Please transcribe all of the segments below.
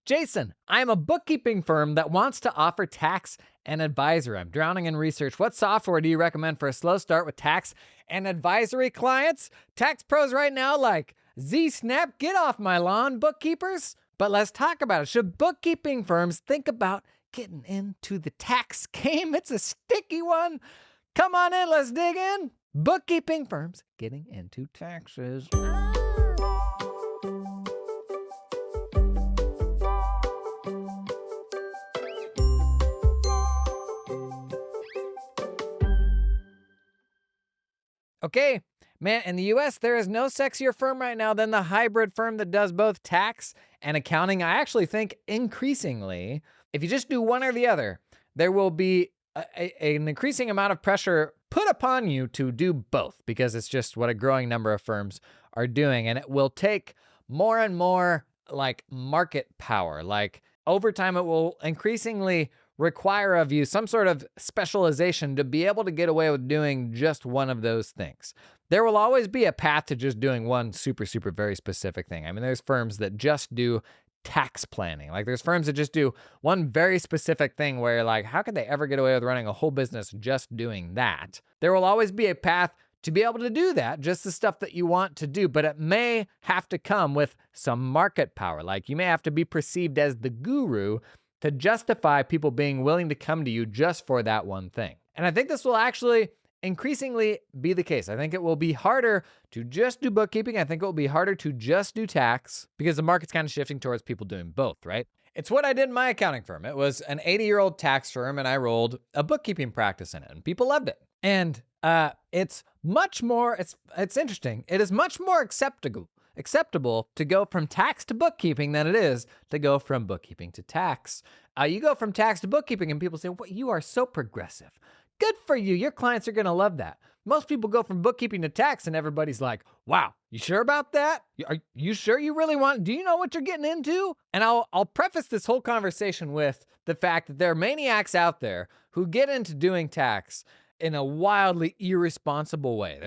Jason, I am a bookkeeping firm that wants to offer tax and advisory. I'm drowning in research. What software do you recommend for a slow start with tax and advisory clients? Tax pros right now like Z-Snap, get off my lawn, bookkeepers. But let's talk about it. Should bookkeeping firms think about getting into the tax game? It's a sticky one. Come on in, let's dig in. Bookkeeping firms getting into taxes. Okay, man, in the US, there is no sexier firm right now than the hybrid firm that does both tax and accounting. I actually think increasingly, if you just do one or the other, there will be an increasing amount of pressure put upon you to do both because it's just what a growing number of firms are doing. And it will take more and more like market power. Like over time, it will increasingly require of you some sort of specialization to be able to get away with doing just one of those things. There will always be a path to just doing one super very specific thing. I mean, there's firms that just do tax planning. Like there's firms that just do one very specific thing where you're like, how could they ever get away with running a whole business just doing that? There will always be a path to be able to do that, just the stuff that you want to do, but it may have to come with some market power. Like you may have to be perceived as the guru to justify people being willing to come to you just for that one thing. And I think this will actually increasingly be the case. I think it will be harder to just do bookkeeping. I think it will be harder to just do tax because the market's kind of shifting towards people doing both, right? It's what I did in my accounting firm. It was an 80-year-old tax firm, and I rolled a bookkeeping practice in it, and people loved it. And it's much more, it's interesting. It is much more acceptable to go from tax to bookkeeping than it is to go from bookkeeping to tax. You go from tax to bookkeeping and people say, well, you are so progressive. Good for you. Your clients are going to love that. Most people go from bookkeeping to tax and everybody's like, wow, you sure about that? Are you sure you really want, do you know what you're getting into? And I'll preface this whole conversation with the fact that there are maniacs out there who get into doing tax in a wildly irresponsible way.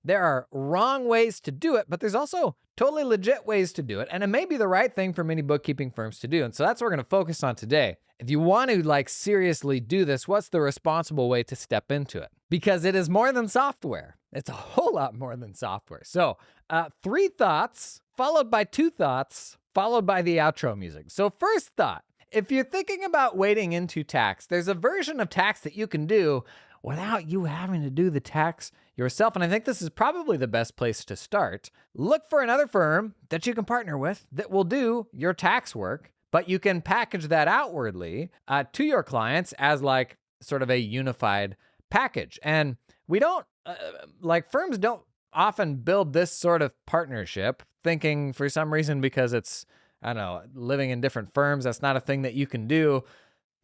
There are wrong ways to do it, but there's also totally legit ways to do it. And it may be the right thing for many bookkeeping firms to do. And so that's what we're going to focus on today. If you want to seriously do this, what's the responsible way to step into it? Because it is more than software. It's a whole lot more than software. So 3 thoughts, followed by 2 thoughts, followed by the outro music. So first thought, if you're thinking about wading into tax, there's a version of tax that you can do without you having to do the tax yourself. And I think this is probably the best place to start. Look for another firm that you can partner with that will do your tax work, but you can package that outwardly to your clients as sort of a unified package. And we don't, firms don't often build this sort of partnership thinking for some reason because it's, I don't know, living in different firms, that's not a thing that you can do.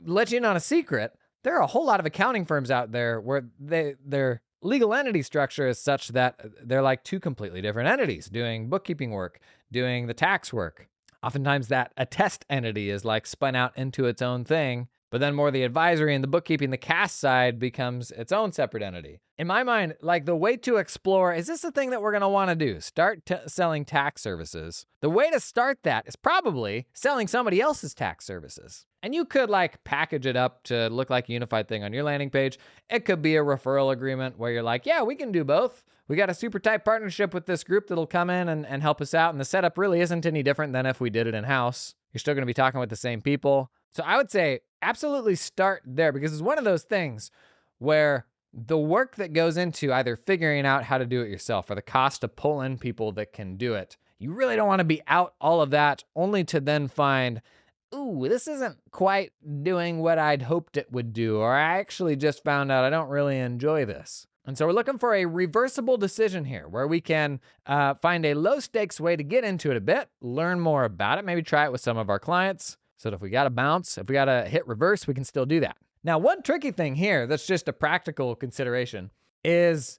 Let you in on a secret. There are a whole lot of accounting firms out there where their legal entity structure is such that they're like 2 completely different entities doing bookkeeping work, doing the tax work. Oftentimes that attest entity is spun out into its own thing, but then more the advisory and the bookkeeping, the cast side becomes its own separate entity. In my mind, the way to explore, is this a thing that we're going to want to do? Start selling tax services. The way to start that is probably selling somebody else's tax services. And you could package it up to look like a unified thing on your landing page. It could be a referral agreement where you're like, yeah, we can do both. We got a super tight partnership with this group that'll come in and help us out. And the setup really isn't any different than if we did it in-house. You're still going to be talking with the same people. So I would say absolutely start there because it's one of those things where the work that goes into either figuring out how to do it yourself or the cost to pull in people that can do it, you really don't want to be out all of that only to then find, ooh, this isn't quite doing what I'd hoped it would do, or I actually just found out I don't really enjoy this. And so we're looking for a reversible decision here where we can find a low stakes way to get into it a bit, learn more about it, maybe try it with some of our clients so that if we got to bounce, if we got to hit reverse, we can still do that. Now, one tricky thing here that's just a practical consideration is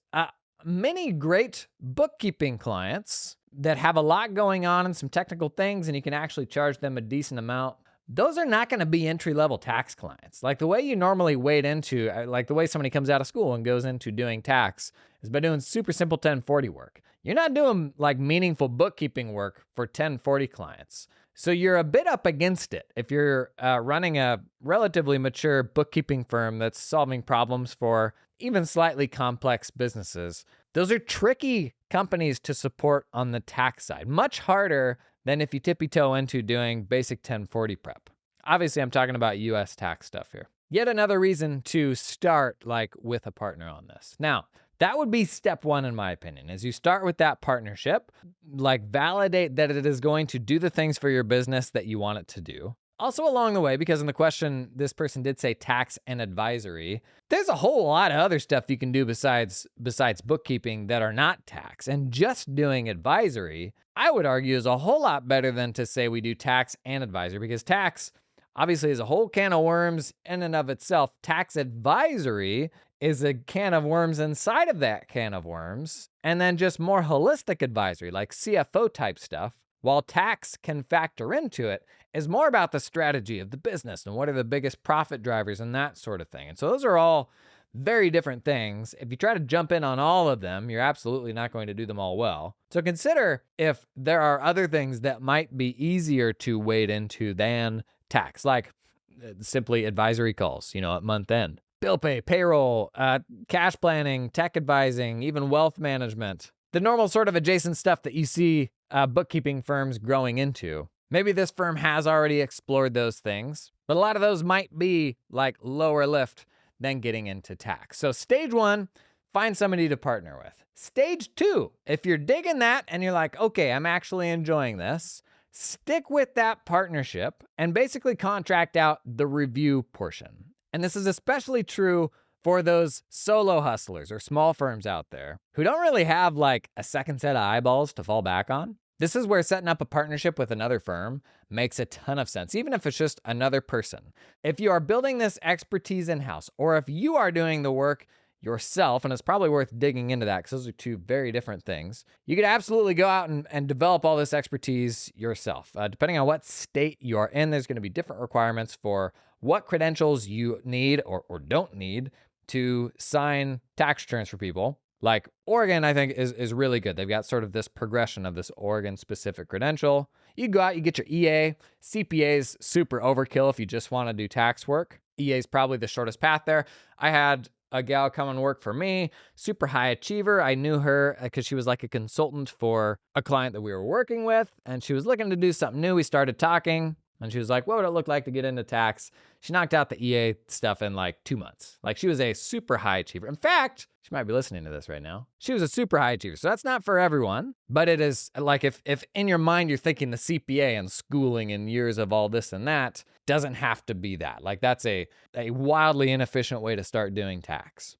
many great bookkeeping clients that have a lot going on and some technical things and you can actually charge them a decent amount. Those are not going to be entry-level tax clients. The way you normally wade into, the way somebody comes out of school and goes into doing tax is by doing super simple 1040 work. You're not doing meaningful bookkeeping work for 1040 clients. So you're a bit up against it if you're running a relatively mature bookkeeping firm that's solving problems for even slightly complex businesses. Those are tricky companies to support on the tax side, much harder than if you tippy toe into doing basic 1040 prep. Obviously, I'm talking about US tax stuff here. Yet another reason to start with a partner on this. Now, that would be step one, in my opinion, is you start with that partnership, validate that it is going to do the things for your business that you want it to do. Also along the way, because in the question, this person did say tax and advisory, there's a whole lot of other stuff you can do besides bookkeeping that are not tax. And just doing advisory, I would argue, is a whole lot better than to say we do tax and advisory, because tax obviously is a whole can of worms in and of itself. Tax advisory is a can of worms inside of that can of worms, and then just more holistic advisory, like CFO type stuff, while tax can factor into it, is more about the strategy of the business and what are the biggest profit drivers and that sort of thing. And so those are all very different things. If you try to jump in on all of them, you're absolutely not going to do them all well. So consider if there are other things that might be easier to wade into than tax, like simply advisory calls, at month end. Bill pay, payroll, cash planning, tech advising, even wealth management. The normal sort of adjacent stuff that you see bookkeeping firms growing into. Maybe this firm has already explored those things, but a lot of those might be lower lift than getting into tax. So stage one, find somebody to partner with. Stage two, if you're digging that and you're like, okay, I'm actually enjoying this, stick with that partnership and basically contract out the review portion. And this is especially true for those solo hustlers or small firms out there who don't really have a second set of eyeballs to fall back on. This is where setting up a partnership with another firm makes a ton of sense, even if it's just another person. If you are building this expertise in-house, or if you are doing the work yourself, and it's probably worth digging into that because those are two very different things, you could absolutely go out and develop all this expertise yourself. Depending on what state you are in, there's going to be different requirements for what credentials you need or don't need to sign tax returns for people. Like Oregon, I think, is really good. They've got sort of this progression of this Oregon-specific credential. You go out, you get your EA. CPA is super overkill if you just want to do tax work. EA is probably the shortest path there. I had a gal come and work for me, super high achiever. I knew her because she was like a consultant for a client that we were working with, and she was looking to do something new. We started talking, and she was like, what would it look like to get into tax? She knocked out the EA stuff in 2 months. She was a super high achiever. In fact, she might be listening to this right now. She was a super high achiever. So that's not for everyone, but it is if in your mind you're thinking the CPA and schooling and years of all this and that, doesn't have to be that. That's a wildly inefficient way to start doing tax.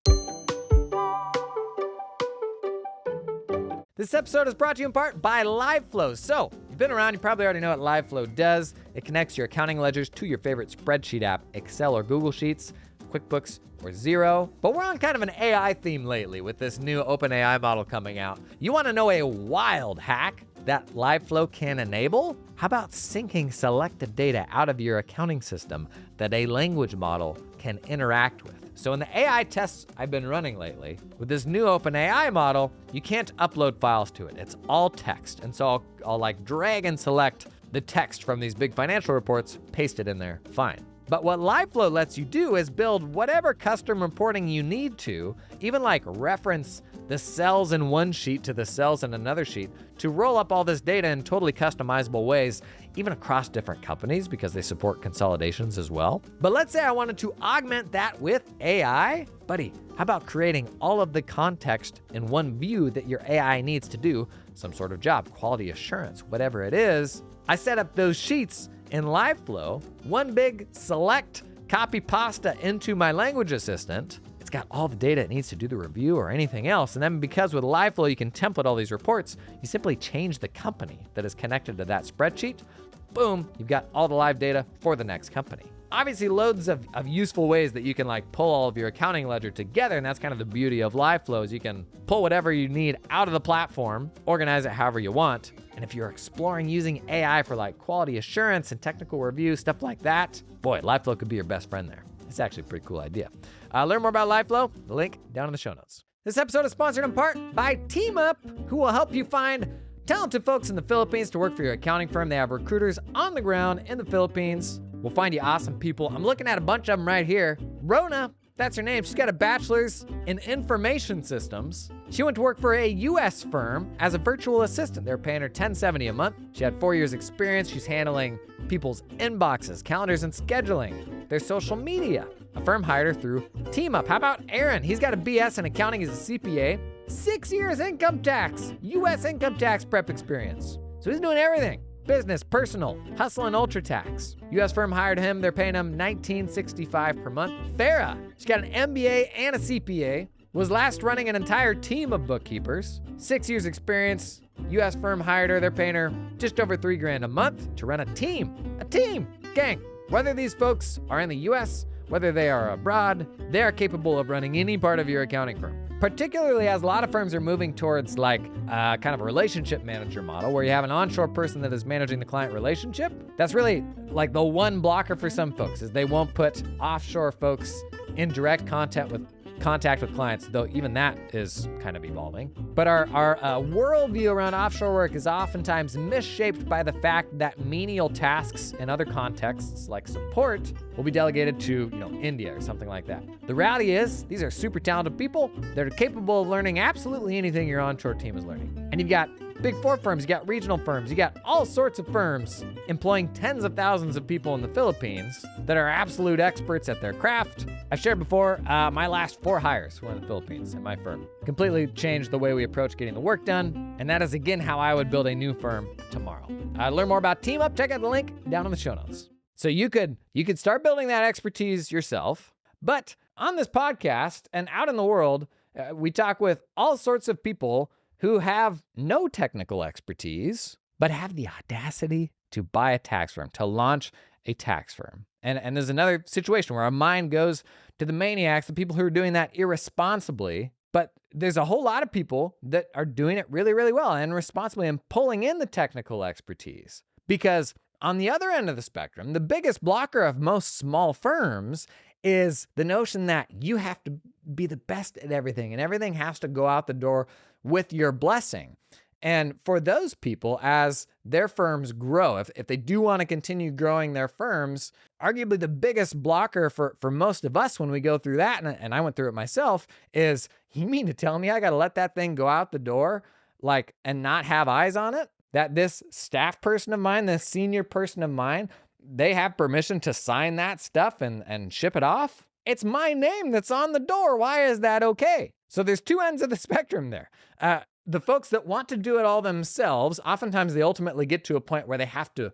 This episode is brought to you in part by LiveFlow. So, if you've been around, you probably already know what LiveFlow does. It connects your accounting ledgers to your favorite spreadsheet app, Excel or Google Sheets, QuickBooks, or Xero. But we're on kind of an AI theme lately with this new OpenAI model coming out. You want to know a wild hack that LiveFlow can enable? How about syncing selected data out of your accounting system that a language model can interact with? So in the AI tests I've been running lately, with this new OpenAI model, you can't upload files to it. It's all text. And so I'll drag and select the text from these big financial reports, paste it in there, fine. But what LiveFlow lets you do is build whatever custom reporting you need to, even reference the cells in one sheet to the cells in another sheet to roll up all this data in totally customizable ways, even across different companies because they support consolidations as well. But let's say I wanted to augment that with AI. Buddy, how about creating all of the context in one view that your AI needs to do some sort of job, quality assurance, whatever it is? I set up those sheets in LiveFlow, one big select copy pasta into my language assistant. It's got all the data it needs to do the review or anything else. And then because with LiveFlow, you can template all these reports, you simply change the company that is connected to that spreadsheet. Boom, you've got all the live data for the next company. Obviously, loads of useful ways that you can pull all of your accounting ledger together. And that's kind of the beauty of LiveFlow is you can pull whatever you need out of the platform, organize it however you want. And if you're exploring using AI for quality assurance and technical review, stuff like that, boy, LiveFlow could be your best friend there. It's actually a pretty cool idea. Learn more about LiveFlow, the link down in the show notes. This episode is sponsored in part by TeamUp, who will help you find talented folks in the Philippines to work for your accounting firm. They have recruiters on the ground in the Philippines. We'll find you awesome people. I'm looking at a bunch of them right here. Rona, that's her name. She's got a bachelor's in information systems. She went to work for a US firm as a virtual assistant. They're paying her $10.70 a month. She had 4 years experience. She's handling people's inboxes, calendars, and scheduling, their social media. A firm hired her through TeamUp. How about Aaron? He's got a BS in accounting. He's a CPA. 6 years income tax, US income tax prep experience. So he's doing everything. Business, personal, hustle, and ultra tax. US firm hired him. They're paying him $19.65 per month. Farah, she's got an MBA and a CPA. Was last running an entire team of bookkeepers. 6 years experience. US firm hired her. They're paying her just over $3,000 a month to run a team. A team, gang. Whether these folks are in the US, whether they are abroad, they are capable of running any part of your accounting firm. Particularly as a lot of firms are moving towards like kind of a relationship manager model where you have an onshore person that is managing the client relationship. That's really like the one blocker for some folks is they won't put offshore folks in direct contact with clients, though even that is kind of evolving. But our worldview around offshore work is oftentimes misshaped by the fact that menial tasks in other contexts like support will be delegated to, India or something like that. The reality is these are super talented people that are capable of learning absolutely anything your onshore team is learning. And you've got Big Four firms, you got regional firms, you got all sorts of firms employing tens of thousands of people in the Philippines that are absolute experts at their craft. I've shared before, my last 4 hires were in the Philippines in my firm. Completely changed the way we approach getting the work done, and that is again how I would build a new firm tomorrow. To learn more about TeamUp, check out the link down in the show notes. So you could start building that expertise yourself, but on this podcast and out in the world, we talk with all sorts of people who have no technical expertise, but have the audacity to buy a tax firm, to launch a tax firm. And there's another situation where our mind goes to the maniacs, the people who are doing that irresponsibly, but there's a whole lot of people that are doing it really, really well and responsibly and pulling in the technical expertise. Because on the other end of the spectrum, the biggest blocker of most small firms is the notion that you have to be the best at everything and everything has to go out the door with your blessing. And for those people, as their firms grow, if they do want to continue growing their firms, arguably the biggest blocker for most of us when we go through that, and I went through it myself, is you mean to tell me I got to let that thing go out the door and not have eyes on it? That this staff person of mine, this senior person of mine, they have permission to sign that stuff and ship it off? It's my name that's on the door. Why is that okay? So there's two ends of the spectrum there. The folks that want to do it all themselves, oftentimes they ultimately get to a point where they have to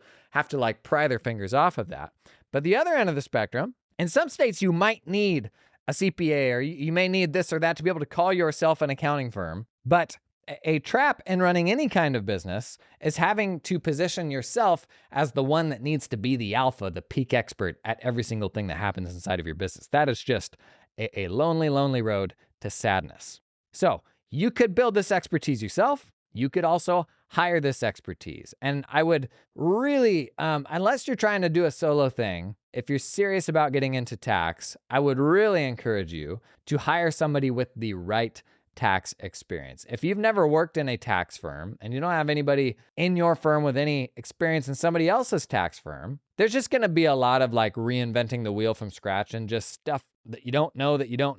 pry their fingers off of that. But the other end of the spectrum, in some states you might need a CPA or you may need this or that to be able to call yourself an accounting firm. But a trap in running any kind of business is having to position yourself as the one that needs to be the alpha, the peak expert at every single thing that happens inside of your business. That is just a lonely, lonely road to sadness. So you could build this expertise yourself. You could also hire this expertise. And I would really, unless you're trying to do a solo thing, if you're serious about getting into tax, I would really encourage you to hire somebody with the right tax experience. If you've never worked in a tax firm and you don't have anybody in your firm with any experience in somebody else's tax firm, there's just going to be a lot of reinventing the wheel from scratch and just stuff that you don't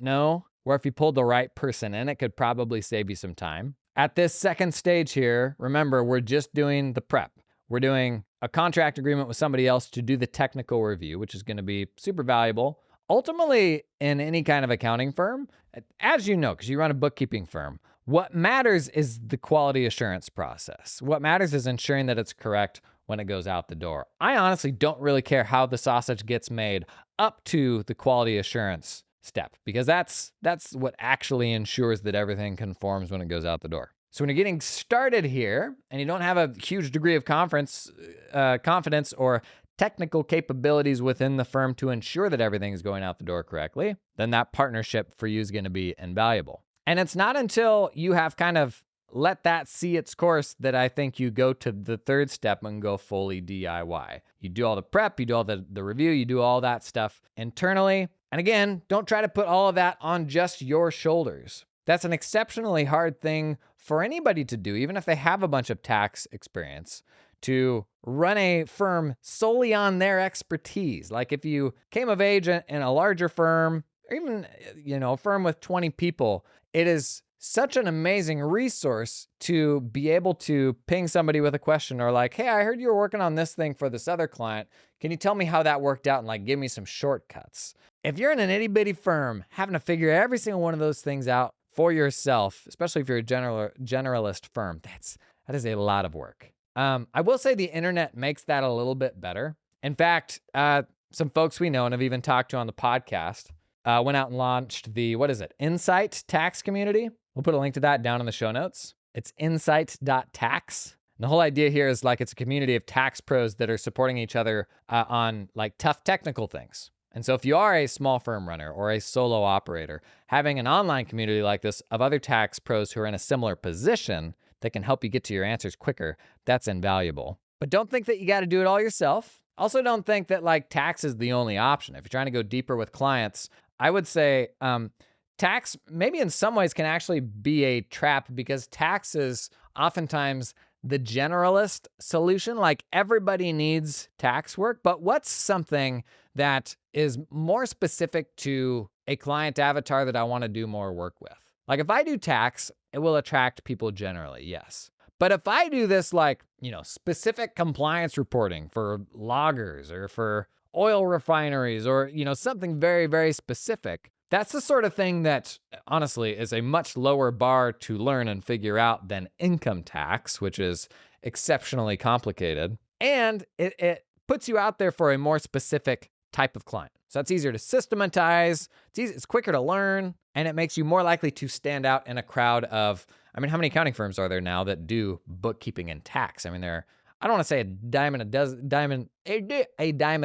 know, where if you pulled the right person in, it could probably save you some time. At this second stage here, remember, we're just doing the prep. We're doing a contract agreement with somebody else to do the technical review, which is going to be super valuable. Ultimately, in any kind of accounting firm, as you know, because you run a bookkeeping firm, what matters is the quality assurance process. What matters is ensuring that it's correct when it goes out the door. I honestly don't really care how the sausage gets made up to the quality assurance step, because that's what actually ensures that everything conforms when it goes out the door. So when you're getting started here and you don't have a huge degree of confidence or technical capabilities within the firm to ensure that everything is going out the door correctly, then that partnership for you is going to be invaluable. And it's not until you have kind of let that see its course that I think you go to the third step and go fully DIY. You do all the prep, you do all the review, you do all that stuff internally. And again, don't try to put all of that on just your shoulders. That's an exceptionally hard thing for anybody to do, even if they have a bunch of tax experience, to run a firm solely on their expertise. Like if you came of age in a larger firm, or even, a firm with 20 people, it is such an amazing resource to be able to ping somebody with a question or like, hey, I heard you were working on this thing for this other client. Can you tell me how that worked out and like give me some shortcuts? If you're in an itty bitty firm having to figure every single one of those things out for yourself, especially if you're a generalist firm, that is a lot of work. I will say the internet makes that a little bit better. In fact, some folks we know and have even talked to on the podcast went out and launched the, Insight Tax Community. We'll put a link to that down in the show notes. It's insight.tax. And the whole idea here is like it's a community of tax pros that are supporting each other on like tough technical things. And so if you are a small firm runner or a solo operator, having an online community like this of other tax pros who are in a similar position that can help you get to your answers quicker, that's invaluable. But don't think that you got to do it all yourself. Also, don't think that like tax is the only option. If you're trying to go deeper with clients, I would say tax maybe in some ways can actually be a trap because tax is oftentimes the generalist solution. Like everybody needs tax work, but what's something that is more specific to a client avatar that I want to do more work with? Like if I do tax, it will attract people generally, yes. But if I do this like, specific compliance reporting for loggers or for oil refineries or, something very, very specific, that's the sort of thing that honestly is a much lower bar to learn and figure out than income tax, which is exceptionally complicated. And it puts you out there for a more specific type of client. So that's easier to systematize, it's quicker to learn, and it makes you more likely to stand out in a crowd of, how many accounting firms are there now that do bookkeeping and tax? I don't want to say a dime a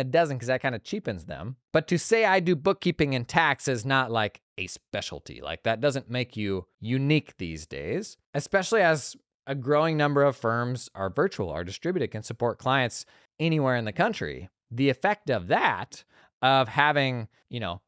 dozen because that kind of cheapens them. But to say I do bookkeeping and tax is not like a specialty. Like that doesn't make you unique these days, especially as a growing number of firms are virtual, are distributed, can support clients anywhere in the country. The effect of that, of having,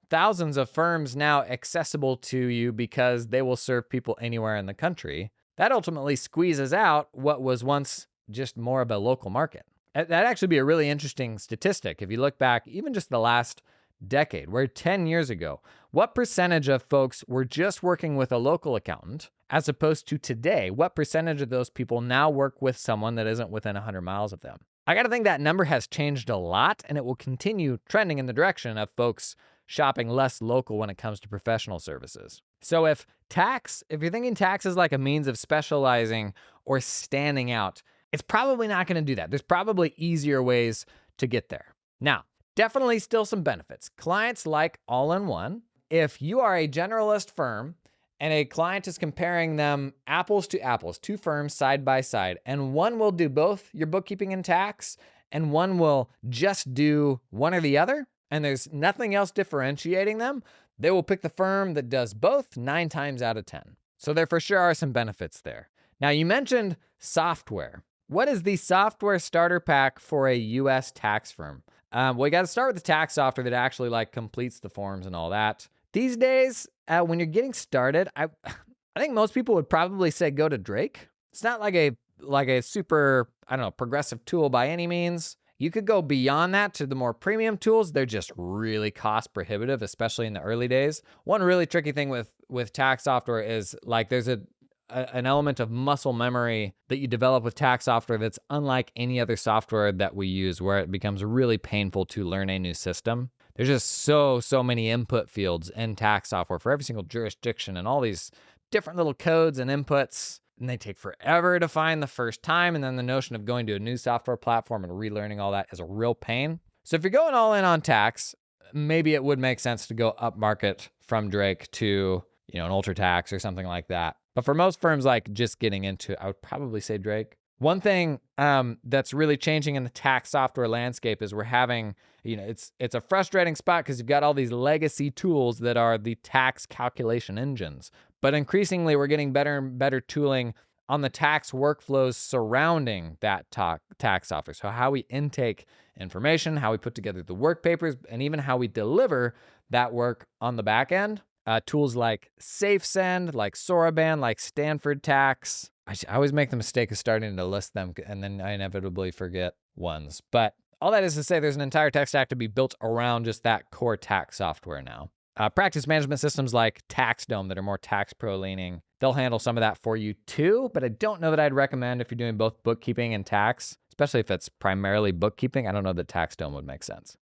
thousands of firms now accessible to you because they will serve people anywhere in the country, that ultimately squeezes out what was once just more of a local market. That'd actually be a really interesting statistic. If you look back, even just the last decade, where 10 years ago, what percentage of folks were just working with a local accountant, as opposed to today, what percentage of those people now work with someone that isn't within 100 miles of them? I got to think that number has changed a lot, and it will continue trending in the direction of folks shopping less local when it comes to professional services. So if you're thinking tax is like a means of specializing or standing out, it's probably not going to do that. There's probably easier ways to get there. Now, definitely still some benefits. Clients like all-in-one. If you are a generalist firm and a client is comparing them apples to apples, two firms side by side, and one will do both your bookkeeping and tax, and one will just do one or the other, and there's nothing else differentiating them, they will pick the firm that does both 9 times out of 10. So there for sure are some benefits there. Now, you mentioned software. What is the software starter pack for a U.S. tax firm? Well, you got to start with the tax software that actually like completes the forms and all that. These days, when you're getting started, I think most people would probably say go to Drake. It's not like a super, progressive tool by any means. You could go beyond that to the more premium tools. They're just really cost prohibitive, especially in the early days. One really tricky thing with tax software is like there's an element of muscle memory that you develop with tax software that's unlike any other software that we use, where it becomes really painful to learn a new system. There's just so many input fields in tax software for every single jurisdiction and all these different little codes and inputs, and they take forever to find the first time. And then the notion of going to a new software platform and relearning all that is a real pain. So if you're going all in on tax, maybe it would make sense to go up market from Drake to, an UltraTax or something like that. But for most firms like just getting into, I would probably say Drake. One thing that's really changing in the tax software landscape is we're having, it's a frustrating spot because you've got all these legacy tools that are the tax calculation engines. But increasingly, we're getting better and better tooling on the tax workflows surrounding that tax software. So how we intake information, how we put together the work papers, and even how we deliver that work on the back end. Tools like SafeSend, like Soroban, like Stanford Tax. I always make the mistake of starting to list them, and then I inevitably forget ones. But all that is to say, there's an entire tech stack to be built around just that core tax software now. Practice management systems like TaxDome that are more tax pro leaning, they'll handle some of that for you too, but I don't know that I'd recommend if you're doing both bookkeeping and tax, especially if it's primarily bookkeeping. I don't know that TaxDome would make sense.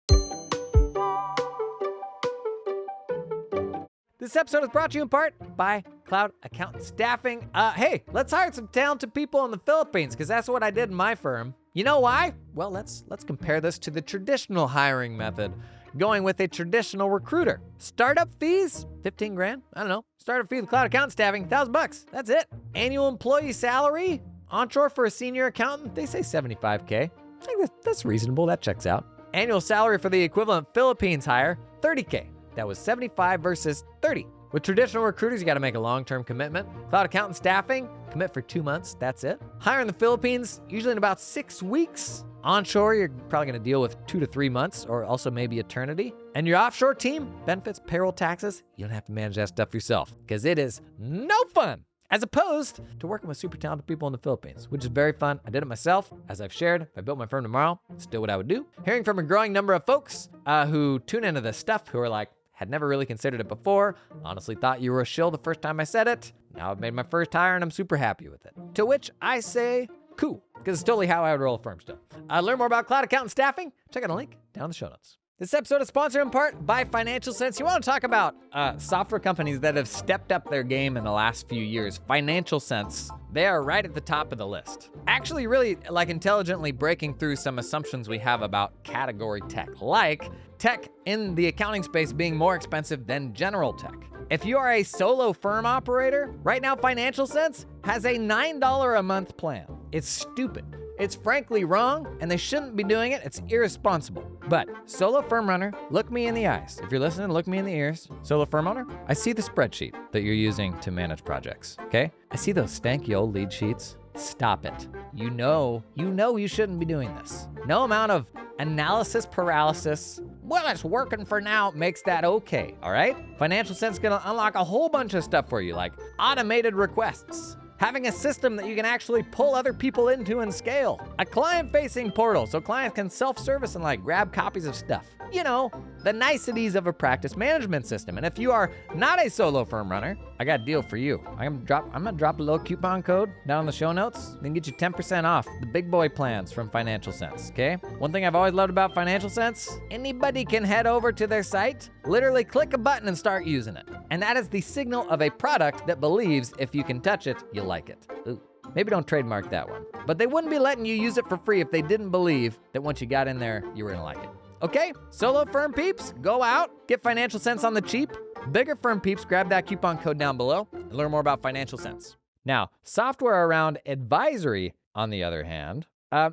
This episode is brought to you in part by Cloud Accountant Staffing. Hey, let's hire some talented people in the Philippines, because that's what I did in my firm. You know why? Well, let's compare this to the traditional hiring method, going with a traditional recruiter. Startup fees, 15 grand. I don't know. Startup fee with Cloud Accountant Staffing, $1,000. That's it. Annual employee salary, onshore for a senior accountant, they say 75K. I think that's reasonable. That checks out. Annual salary for the equivalent Philippines hire, 30K. That was 75 versus 30. With traditional recruiters, you got to make a long-term commitment. Cloud Accountant Staffing, commit for 2 months, that's it. Hire in the Philippines, usually in about 6 weeks. Onshore, you're probably going to deal with 2 to 3 months, or also maybe eternity. And your offshore team, benefits, payroll, taxes, you don't have to manage that stuff yourself, because it is no fun, as opposed to working with super talented people in the Philippines, which is very fun. I did it myself. As I've shared, if I built my firm tomorrow, it's still what I would do. Hearing from a growing number of folks who tune into this stuff, who are like, had never really considered it before, honestly thought you were a shill the first time I said it. Now I've made my first hire and I'm super happy with it. To which I say, cool, because it's totally how I would roll a firm still. Learn more about Cloud Accountant Staffing? Check out a link down in the show notes. This episode is sponsored in part by Financial Sense. You want to talk about software companies that have stepped up their game in the last few years. Financial Sense, they are right at the top of the list. Actually, really intelligently breaking through some assumptions we have about category tech, like tech in the accounting space being more expensive than general tech. If you are a solo firm operator, right now Financial Sense has a $9 a month plan. It's stupid. It's frankly wrong, and they shouldn't be doing it. It's irresponsible. But solo firm runner, look me in the eyes. If you're listening, look me in the ears. Solo firm owner, I see the spreadsheet that you're using to manage projects, okay? I see those stanky old lead sheets. Stop it. You know you shouldn't be doing this. No amount of analysis paralysis, well, it's working for now, makes that okay, all right? Financial Sense is gonna unlock a whole bunch of stuff for you, like automated requests, having a system that you can actually pull other people into and scale, a client-facing portal so clients can self-service and grab copies of stuff. You know, the niceties of a practice management system. And if you are not a solo firm runner, I got a deal for you. I'm gonna drop a little coupon code down in the show notes, then get you 10% off the big boy plans from Financial Sense, okay? One thing I've always loved about Financial Sense, anybody can head over to their site, literally click a button and start using it. And that is the signal of a product that believes if you can touch it, you'll like it. Ooh. Maybe don't trademark that one. But they wouldn't be letting you use it for free if they didn't believe that once you got in there, you were gonna like it. Okay, solo firm peeps, go out, get Financial Sense on the cheap. Bigger firm peeps, grab that coupon code down below and learn more about Financial Sense. Now, software around advisory, on the other hand,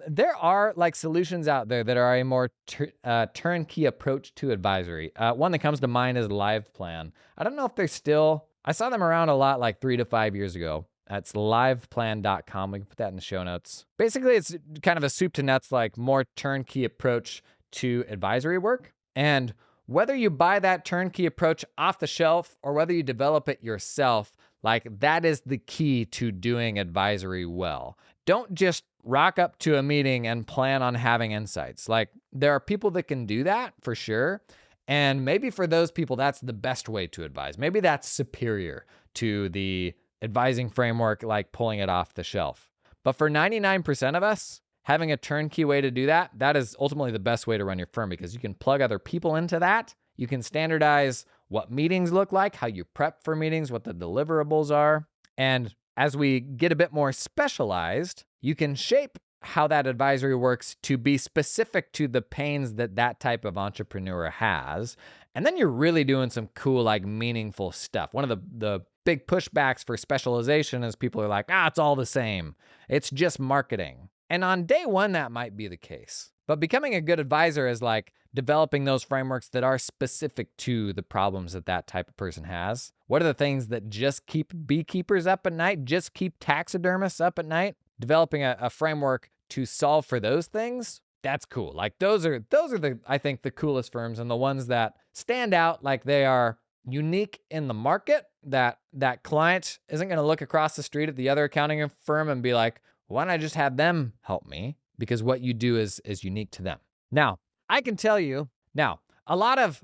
there are solutions out there that are a more turnkey approach to advisory. One that comes to mind is LivePlan. I don't know if they're still, I saw them around a lot 3 to 5 years ago. That's liveplan.com. We can put that in the show notes. Basically, it's kind of a soup to nuts, more turnkey approach to advisory work. And whether you buy that turnkey approach off the shelf or whether you develop it yourself, that is the key to doing advisory well. Don't just rock up to a meeting and plan on having insights. There are people that can do that for sure. And maybe for those people, that's the best way to advise. Maybe that's superior to the advising framework, pulling it off the shelf. But for 99% of us, having a turnkey way to do that, that is ultimately the best way to run your firm, because you can plug other people into that. You can standardize what meetings look like, how you prep for meetings, what the deliverables are. And as we get a bit more specialized, you can shape how that advisory works to be specific to the pains that type of entrepreneur has. And then you're really doing some cool, meaningful stuff. One of the big pushbacks for specialization is people are like, it's all the same. It's just marketing. And on day one, that might be the case. But becoming a good advisor is developing those frameworks that are specific to the problems that type of person has. What are the things that just keep beekeepers up at night, just keep taxidermists up at night? Developing a framework to solve for those things, that's cool. Those are I think the coolest firms and the ones that stand out, they are unique in the market, that that client isn't going to look across the street at the other accounting firm and be like, why don't I just have them help me? Because what you do is unique to them. Now, I can tell you now, a lot of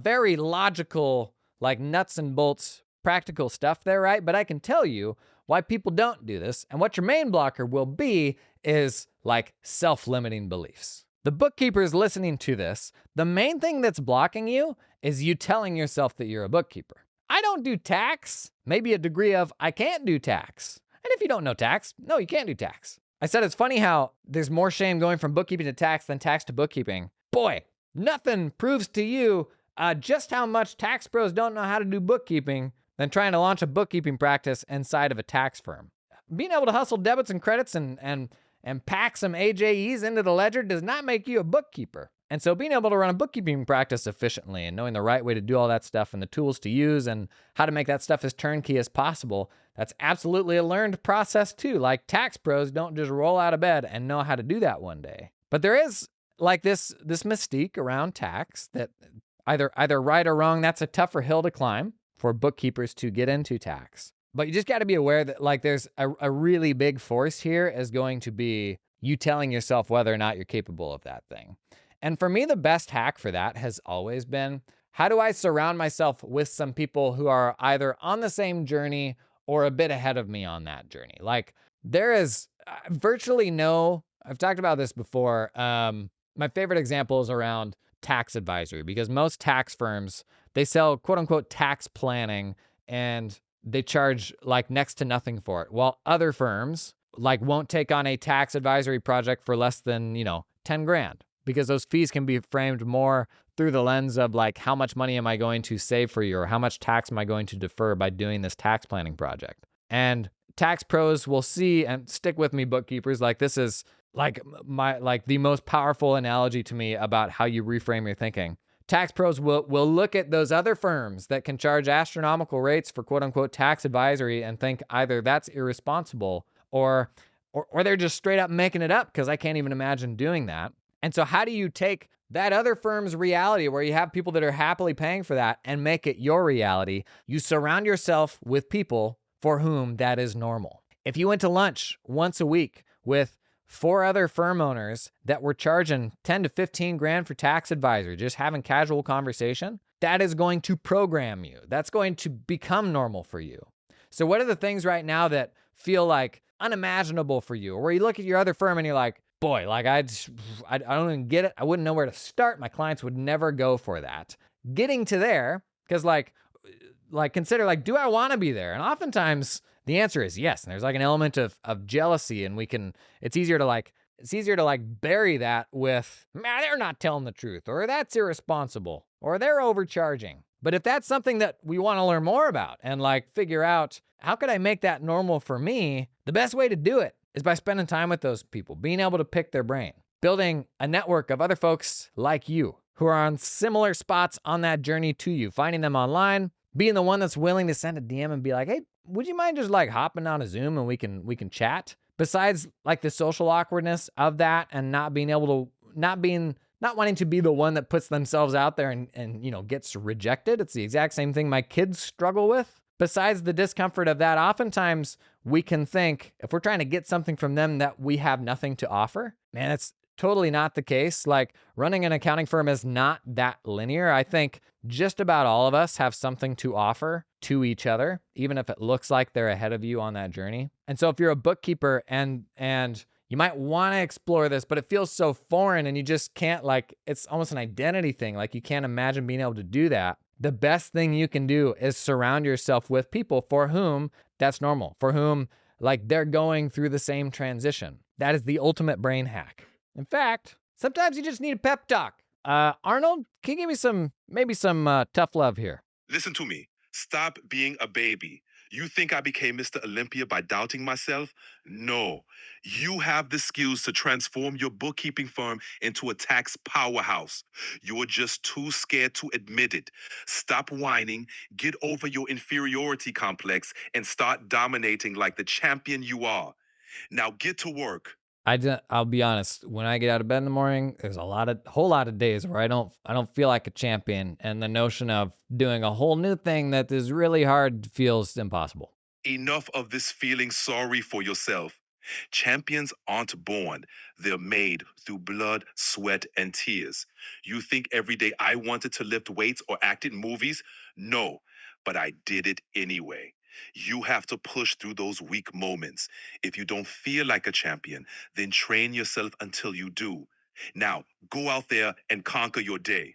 very logical, like nuts and bolts, practical stuff there, right? But I can tell you why people don't do this. And what your main blocker will be is like self-limiting beliefs. The bookkeepers listening to this, the main thing that's blocking you is you telling yourself that you're a bookkeeper. I don't do tax. Maybe a degree of I can't do tax. And if you don't know tax, no, you can't do tax. I said it's funny how there's more shame going from bookkeeping to tax than tax to bookkeeping. Boy, nothing proves to you just how much tax pros don't know how to do bookkeeping than trying to launch a bookkeeping practice inside of a tax firm. Being able to hustle debits and credits and pack some AJEs into the ledger does not make you a bookkeeper. And so being able to run a bookkeeping practice efficiently and knowing the right way to do all that stuff and the tools to use and how to make that stuff as turnkey as possible, that's absolutely a learned process too. Like tax pros don't just roll out of bed and know how to do that one day. But there is like this mystique around tax that either right or wrong, that's a tougher hill to climb for bookkeepers to get into tax. But you just got to be aware that like there's a really big force here is going to be you telling yourself whether or not you're capable of that thing. And for me, the best hack for that has always been, how do I surround myself with some people who are either on the same journey or a bit ahead of me on that journey? Like there is virtually no, I've talked about this before. My favorite example is around tax advisory, because most tax firms, they sell quote unquote tax planning and they charge like next to nothing for it. While other firms like won't take on a tax advisory project for less than, 10 grand, because those fees can be framed more through the lens of like, how much money am I going to save for you? Or how much tax am I going to defer by doing this tax planning project? And tax pros will see, and stick with me, bookkeepers, like this is like the most powerful analogy to me about how you reframe your thinking. Tax pros will look at those other firms that can charge astronomical rates for quote unquote tax advisory and think either that's irresponsible or they're just straight up making it up because I can't even imagine doing that. And so how do you take that other firm's reality where you have people that are happily paying for that and make it your reality? You surround yourself with people for whom that is normal. If you went to lunch once a week with 4 other firm owners that were charging 10 to 15 grand for tax advisory, just having casual conversation, that is going to program you. That's going to become normal for you. So what are the things right now that feel like unimaginable for you? Or where you look at your other firm and you're like, boy, like I don't even get it. I wouldn't know where to start. My clients would never go for that. Getting to there, because like consider like, do I want to be there? And oftentimes the answer is yes. And there's like an element of jealousy, and it's easier to bury that with, man, they're not telling the truth, or that's irresponsible, or they're overcharging. But if that's something that we want to learn more about and like figure out how could I make that normal for me, the best way to do it is by spending time with those people, being able to pick their brain, building a network of other folks like you who are on similar spots on that journey to you, finding them online, being the one that's willing to send a DM and be like, hey, would you mind just like hopping on a Zoom and we can chat? Besides like the social awkwardness of that and not wanting to be the one that puts themselves out there and gets rejected. It's the exact same thing my kids struggle with. Besides the discomfort of that, oftentimes we can think if we're trying to get something from them that we have nothing to offer. Man, it's totally not the case. Like running an accounting firm is not that linear. I think just about all of us have something to offer to each other, even if it looks like they're ahead of you on that journey. And so if you're a bookkeeper and you might want to explore this, but it feels so foreign and you just can't, like, it's almost an identity thing. Like you can't imagine being able to do that. The best thing you can do is surround yourself with people for whom that's normal, for whom like they're going through the same transition. That is the ultimate brain hack. In fact, sometimes you just need a pep talk. Arnold, can you give me maybe some tough love here? Listen to me. Stop being a baby. You think I became Mr. Olympia by doubting myself? No. You have the skills to transform your bookkeeping firm into a tax powerhouse. You're just too scared to admit it. Stop whining, get over your inferiority complex, and start dominating like the champion you are. Now get to work. I'll be honest. When I get out of bed in the morning, there's whole lot of days where I don't feel like a champion, and the notion of doing a whole new thing that is really hard feels impossible. Enough of this feeling sorry for yourself. Champions aren't born, they're made through blood, sweat, and tears. You think every day I wanted to lift weights or act in movies? No, but I did it anyway. You have to push through those weak moments. If you don't feel like a champion, then train yourself until you do. Now, go out there and conquer your day.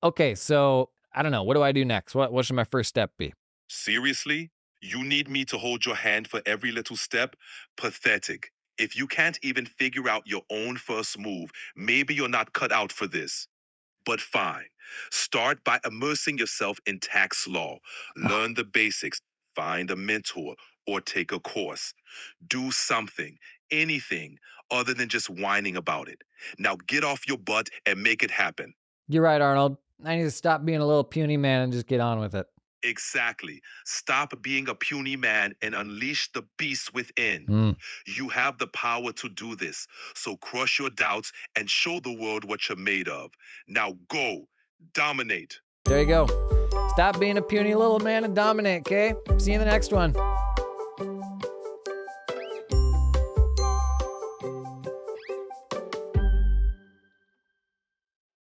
Okay, so I don't know. What do I do next? What should my first step be? Seriously? You need me to hold your hand for every little step? Pathetic. If you can't even figure out your own first move, maybe you're not cut out for this. But fine. Start by immersing yourself in tax law. Oh, Learn the basics. Find a mentor or take a course. Do something, anything, other than just whining about it. Now get off your butt and make it happen. you're right, Arnold. I need to stop being a little puny man and just get on with it. Exactly. Stop being a puny man and unleash the beast within. Hmm. You have the power to do this. So crush your doubts and show the world what you're made of. Now go, dominate. There you go. Stop being a puny little man and dominate, okay? See you in the next one.